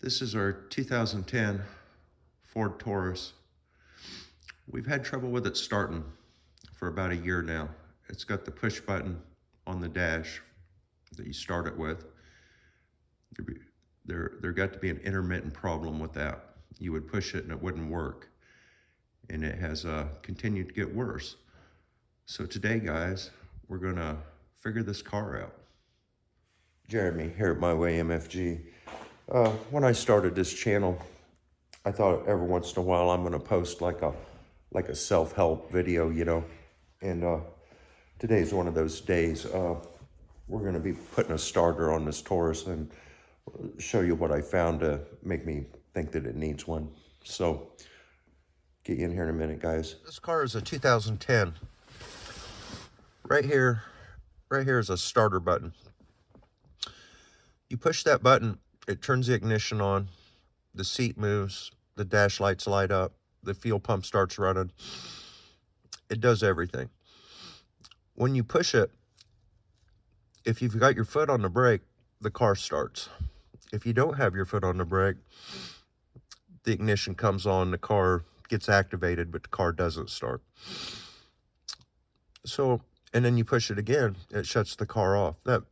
This is our 2010 Ford Taurus. We've had trouble with it starting for about a year now. It's got the push button on the dash that you start it with. There got to be an intermittent problem with that. You would push it and it wouldn't work. And it has continued to get worse. So today, guys, we're gonna figure this car out. Jeremy here at My Way MFG. When I started this channel, I thought every once in a while I'm gonna post like a self-help video, you know. And today's one of those days. We're gonna be putting a starter on this Taurus and show you what I found to make me think that it needs one. So, get you in here in a minute, guys. This car is a 2010. Right here is a starter button. You push that button, it turns the ignition on, the seat moves, the dash lights light up, the fuel pump starts running. It does everything. When you push it, if you've got your foot on the brake, the car starts. If you don't have your foot on the brake, the ignition comes on, the car gets activated, but the car doesn't start. So, and then you push it again, it shuts the car off. That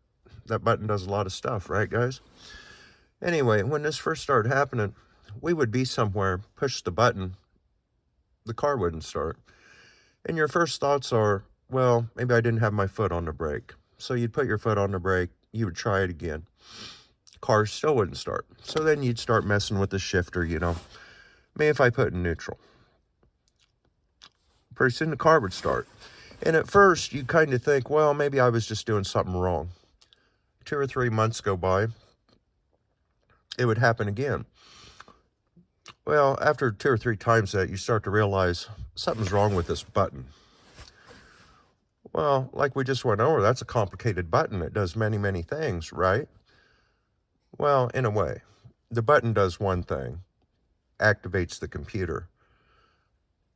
button does a lot of stuff, right, guys? Anyway, when this first started happening, we would be somewhere, push the button, the car wouldn't start. And your first thoughts are, well, maybe I didn't have my foot on the brake. So you'd put your foot on the brake, you would try it again. Car still wouldn't start. So then you'd start messing with the shifter, you know. Maybe if I put in neutral. Pretty soon the car would start. And at first you kind of think, well, maybe I was just doing something wrong. 2 or 3 months go by, it would happen again. Well, after 2 or 3 times that, you start to realize something's wrong with this button. Well, like we just went over, that's a complicated button. It does many, many things, right? Well, in a way. The button does one thing, activates the computer.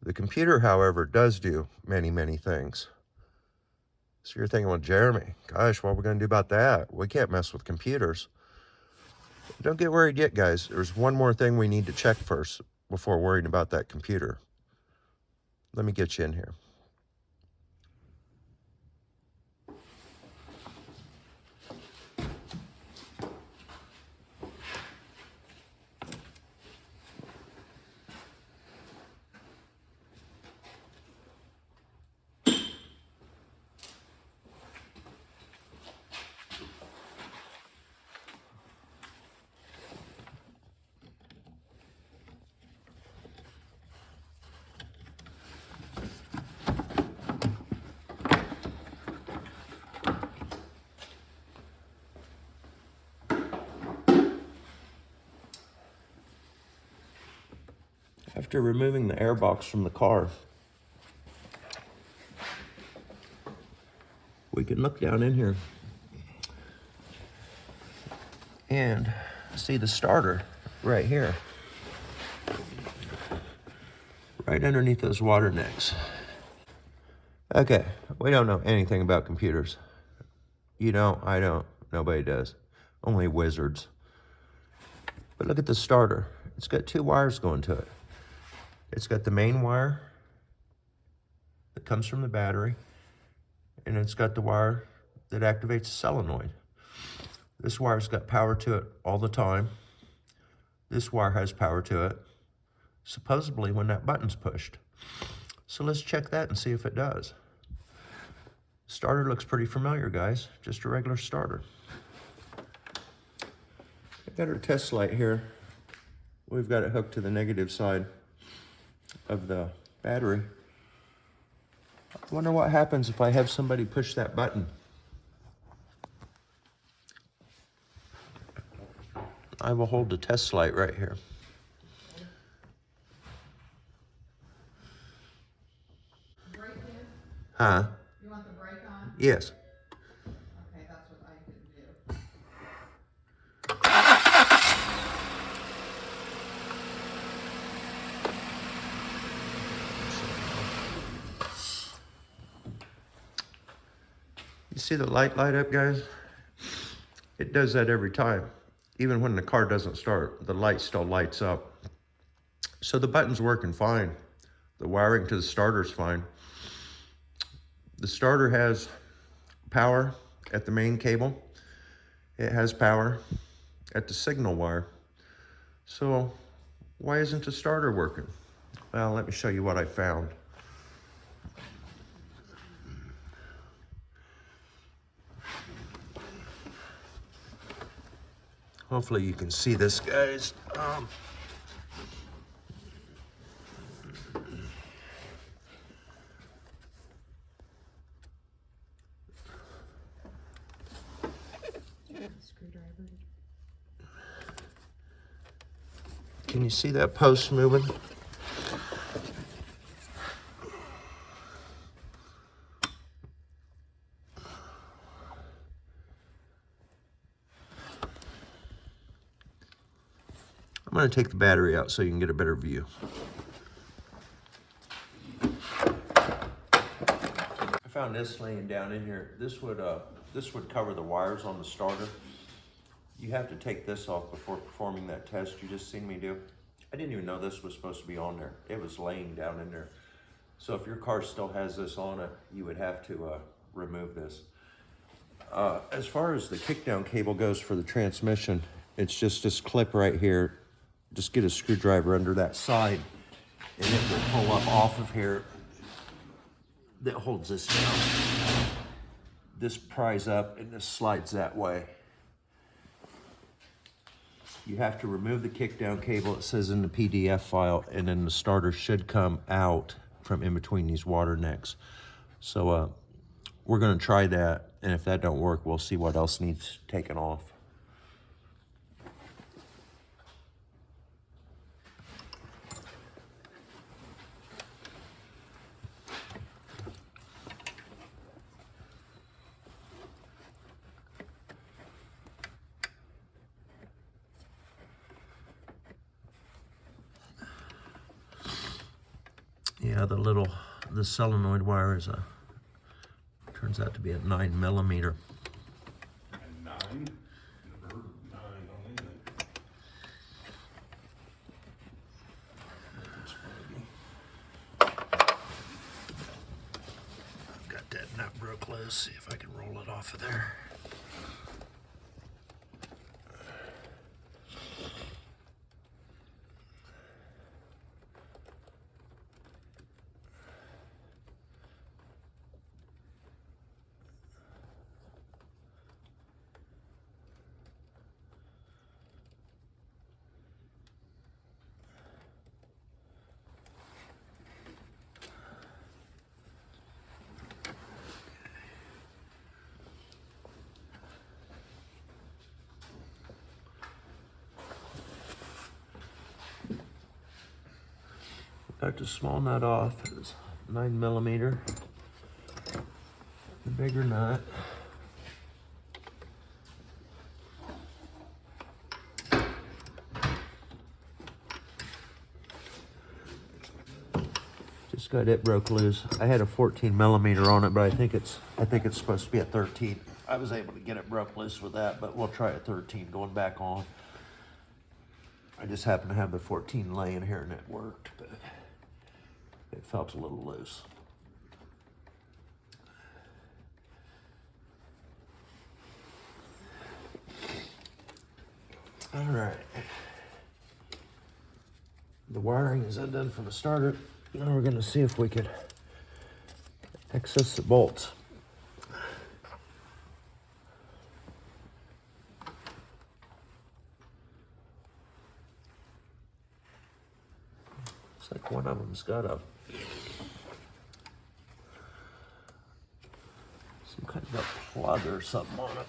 The computer, however, does do many, many things. So you're thinking, well, Jeremy, gosh, what are we going to do about that? We can't mess with computers. Don't get worried yet, guys. There's one more thing we need to check first before worrying about that computer. Let me get you in here. After removing the air box from the car, we can look down in here and see the starter right here, right underneath those water necks. Okay, we don't know anything about computers. You don't, I don't, nobody does. Only wizards. But look at the starter. It's got 2 wires going to it. It's got the main wire that comes from the battery, and it's got the wire that activates the solenoid. This wire's got power to it all the time. This wire has power to it, supposedly when that button's pushed. So let's check that and see if it does. Starter looks pretty familiar, guys. Just a regular starter. I've got our test light here. We've got it hooked to the negative side of the battery. I wonder what happens if I have somebody push that button. I will hold the test light right here. Brake in? Huh? You want the brake on? Yes. Okay, that's what I could do. You see the light up, guys? It does that every time. even when the car doesn't start, the light still lights up. So the button's working fine. The wiring to the starter's fine. The starter has power at the main cable. It has power at the signal wire. So why isn't the starter working? Well, let me show you what I found. Hopefully you can see this, guys. Screwdriver. Can you see that post moving? I'm going to take the battery out so you can get a better view. I found this laying down in here. This would cover the wires on the starter. You have to take this off before performing that test you just seen me do. I didn't even know this was supposed to be on there. It was laying down in there. So if your car still has this on it, you would have to remove this. As far as the kickdown cable goes for the transmission, it's just this clip right here. Just get a screwdriver under that side and it will pull up off of here. That holds this down. This pries up and this slides that way. You have to remove the kickdown cable, it says in the PDF file, and then the starter should come out from in between these water necks. So we're gonna try that, and if that don't work, we'll see what else needs taken off. Yeah, the solenoid wire is turns out to be a 9mm. And 9? Never heard of 9 on anything. I've got that nut broke loose. See if I can roll it off of there. Got the small nut off. It's 9mm. The bigger nut. Just got it broke loose. I had a 14mm on it, but I think it's supposed to be a 13. I was able to get it broke loose with that, but we'll try a 13 going back on. I just happened to have the 14 laying here and it worked, but it felt a little loose. All right. The wiring is undone from the starter. Now we're gonna see if we could access the bolts. Looks like one of them's got some kind of a plug or something on it.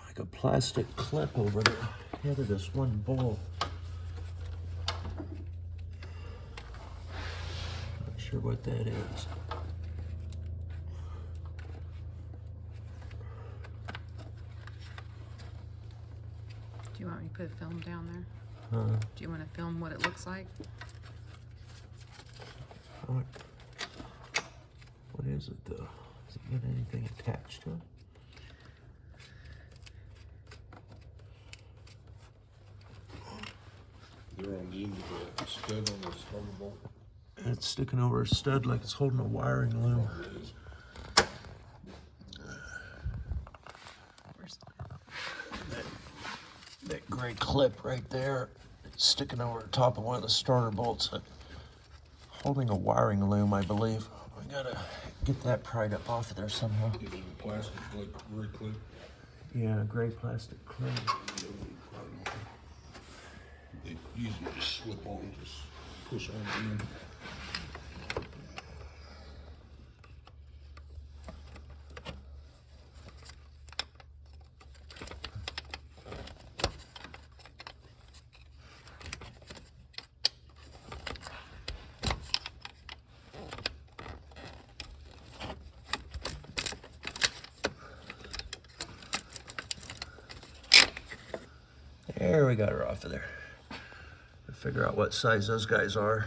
Like a plastic clip over the head of this one bolt. Not sure what that is. Do you want me to put a film down there? Do you want to film what it looks like? What is it though? Is it get anything attached to it. They're on the end of the stud on the starter bolt. It's sticking over a stud like it's holding a wiring loom. Where's That gray clip right there, it's sticking over the top of one of the starter bolts, holding a wiring loom, I believe. We gotta get that pried up off of there somehow. Is it a plastic like gray clip? Yeah, gray plastic clip. They usually just slip on, just push on the end. There, we got her off of there. Figure out what size those guys are.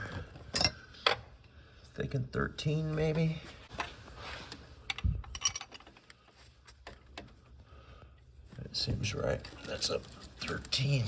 Thinking 13 maybe. That seems right. That's a 13.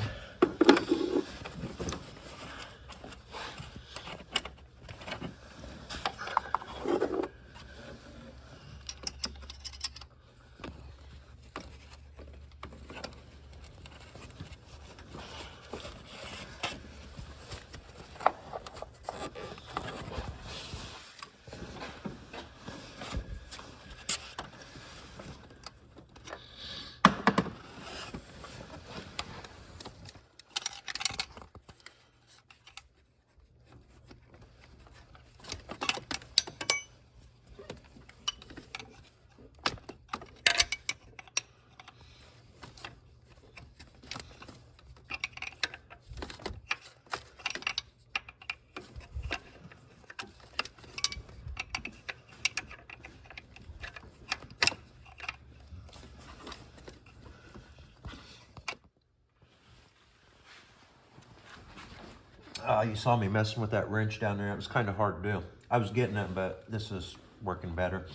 You saw me messing with that wrench down there. It was kind of hard to do. I was getting it, but this is working better.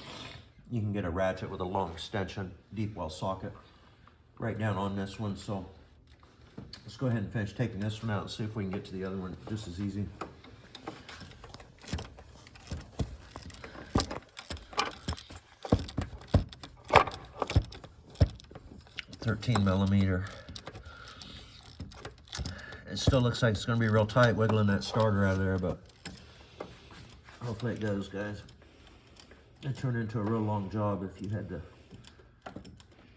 You can get a ratchet with a long extension, deep well socket, right down on this one. So let's go ahead and finish taking this one out and see if we can get to the other one just as easy. $13mm. It still looks like it's going to be real tight wiggling that starter out of there, but hopefully it goes, guys. It turned into a real long job if you had to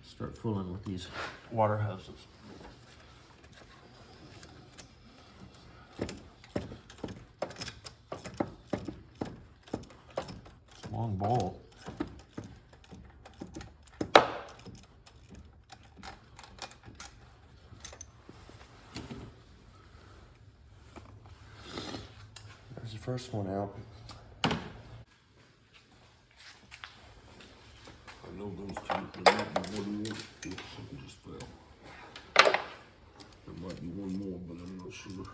start fooling with these water hoses. It's a long bolt. There's the first one out. I know those two, there might be one more. Oops, something just fell. There might be one more, but I'm not sure.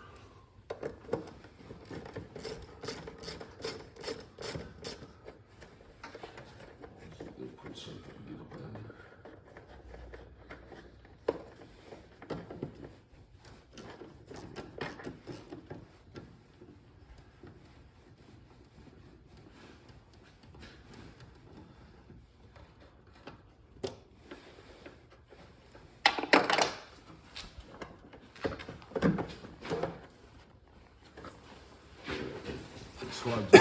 See if they put something to get up out of there. Slides.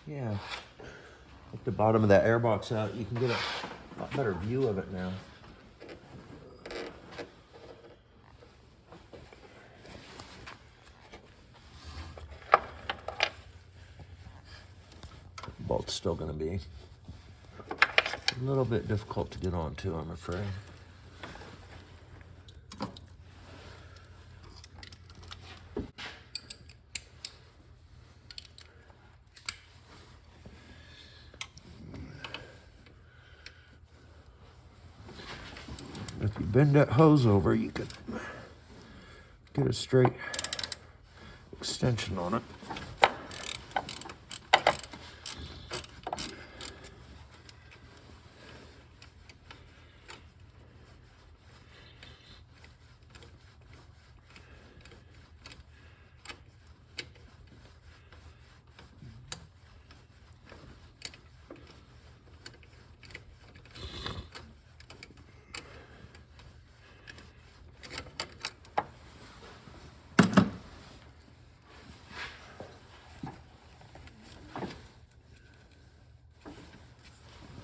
Yeah. At the bottom of that airbox out, you can get a lot better view of it now. Bolt's still going to be a little bit difficult to get onto, I'm afraid. If you bend that hose over, you can get a straight extension on it.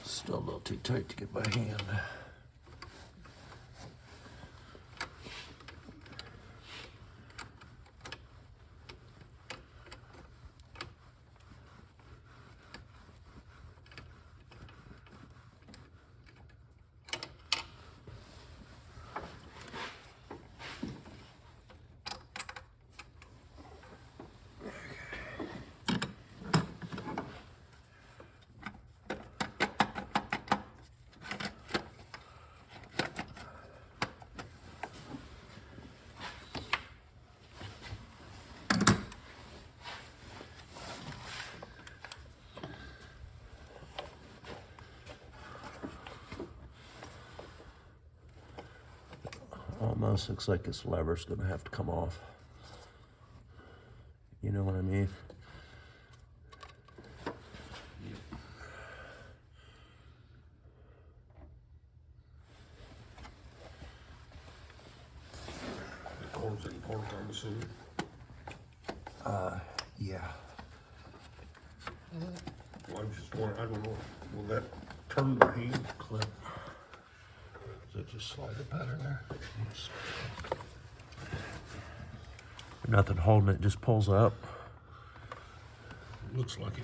Still a little too tight to get by hand. Almost looks like this lever's gonna have to come off. You know what I mean? The car's in park, I'm assuming. Yeah. Well, I'm just wondering, I don't know, will that turn by hand? Clip. Does it just slide the pattern there? Yes. Nothing holding it, just pulls up. Looks like it.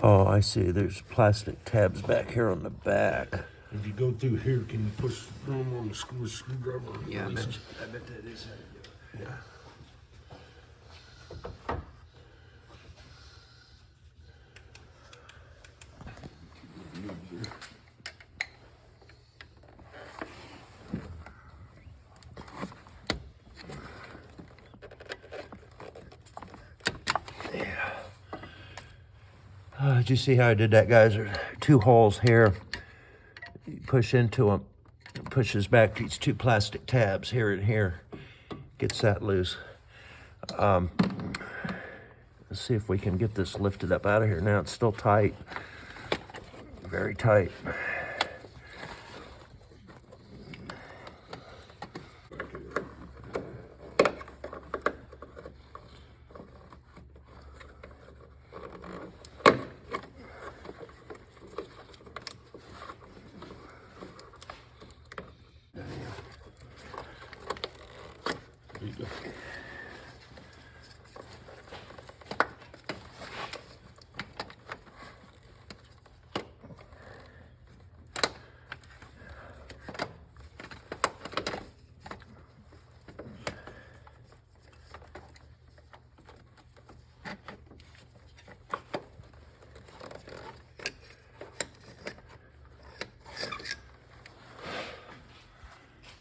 Oh, I see. There's plastic tabs back here on the back. If you go through here, can you push them on the screwdriver? Yeah, I bet that is how to do it. Yeah. Did you see how I did that, guys? There's two holes here. You push into them, it pushes back these two plastic tabs here and here. Gets that loose. Let's see if we can get this lifted up out of here. Now it's still tight, very tight. There you go.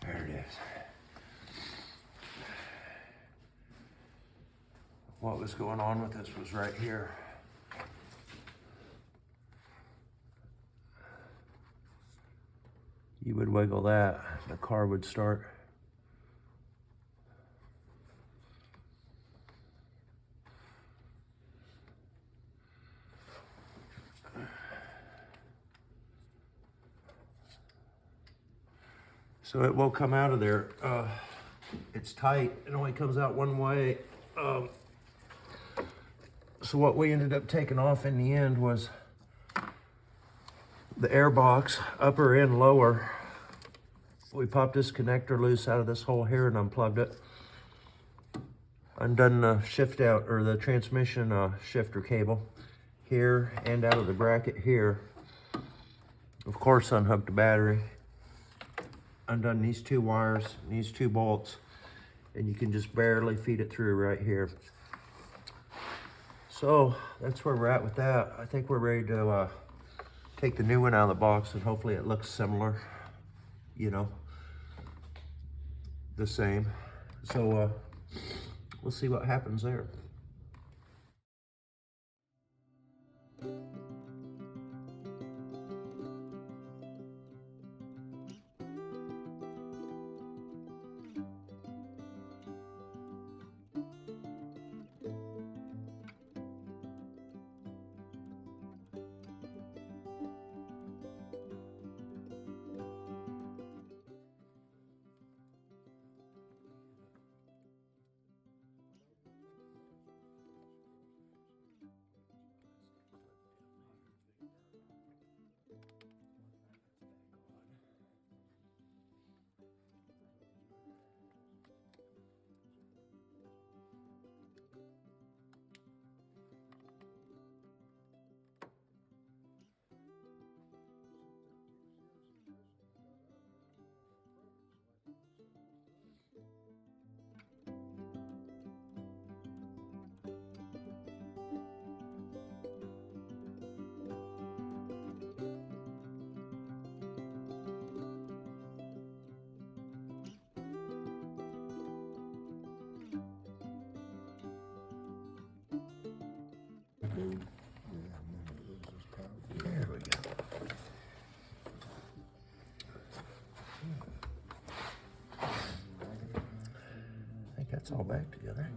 There it is. What was going on with this was right here. You would wiggle that, the car would start. So it will come out of there. It's tight, it only comes out one way. So what we ended up taking off in the end was the air box, upper and lower. We popped this connector loose out of this hole here and unplugged it. Undone the shift out, or the transmission shifter cable here and out of the bracket here. Of course, unhooked the battery. Undone these two wires, these two bolts, and you can just barely feed it through right here. So that's where we're at with that. I think we're ready to take the new one out of the box and hopefully it looks similar, you know, the same. So we'll see what happens there. There we go. I think that's all back together.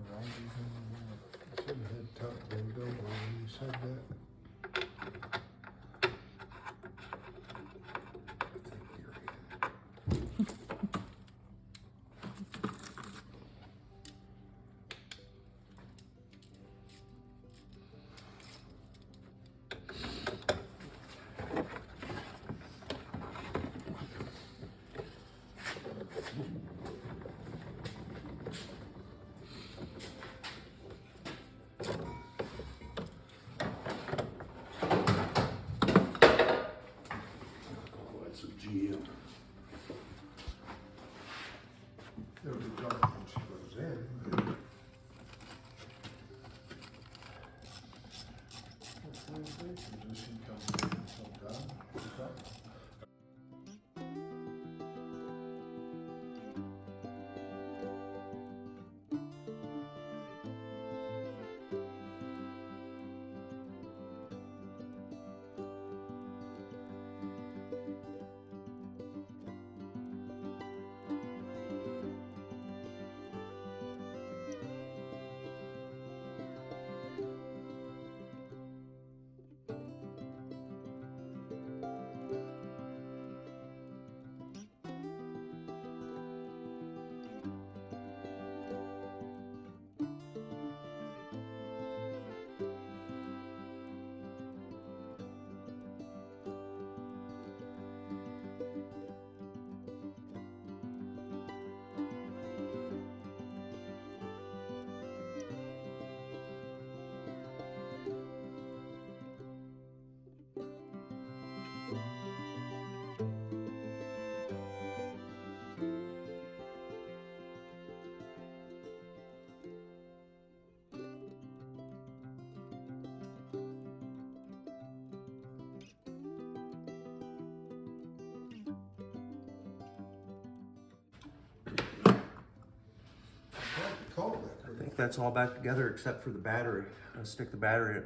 I think that's all back together except for the battery. I'll stick the battery in.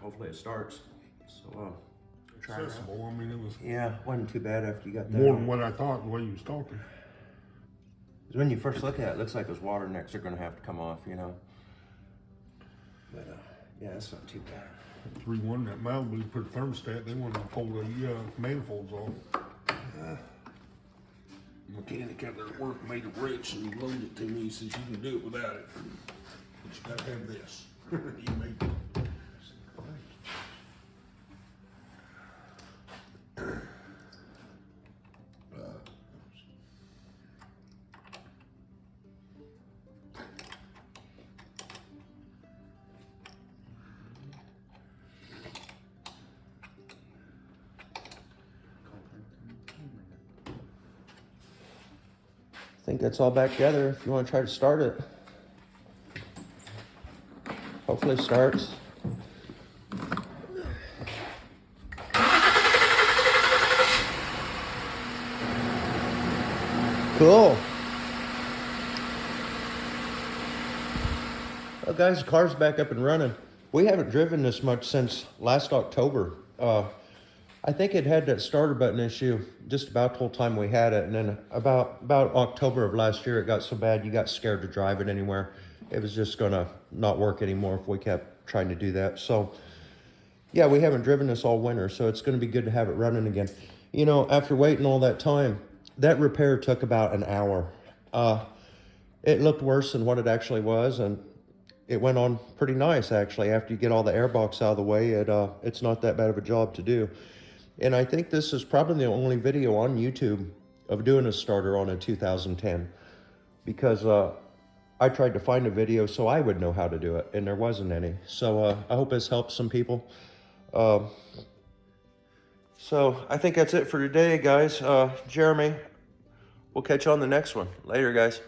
Hopefully it starts. So try it out. Accessible. I mean, it was Yeah, wasn't too bad after you got that. more than what I thought the way you was talking. 'Cause when you first look at it, it looks like those water necks are gonna have to come off, you know. But yeah, that's not too bad. 3-1 that Malibu put a thermostat. They wanted to pull the manifolds off. Mechanic out there at work made a wrench and he loaned it to me. He says you can do it without it, but you gotta have this. He made it. I think that's all back together. If you want to try to start it, hopefully it starts. Cool. Well, guys, the car's back up and running. We haven't driven this much since last October. I think it had that starter button issue just about the whole time we had it. And then about October of last year, it got so bad you got scared to drive it anywhere. It was just gonna not work anymore if we kept trying to do that. So yeah, we haven't driven this all winter, so it's gonna be good to have it running again. You know, after waiting all that time, that repair took about an hour. It looked worse than what it actually was, and it went on pretty nice actually. After you get all the airbox out of the way, it's not that bad of a job to do. And I think this is probably the only video on YouTube of doing a starter on a 2010, because I tried to find a video so I would know how to do it, and there wasn't any. So I hope this helps some people. So I think that's it for today, guys. Jeremy, we'll catch you on the next one. Later, guys.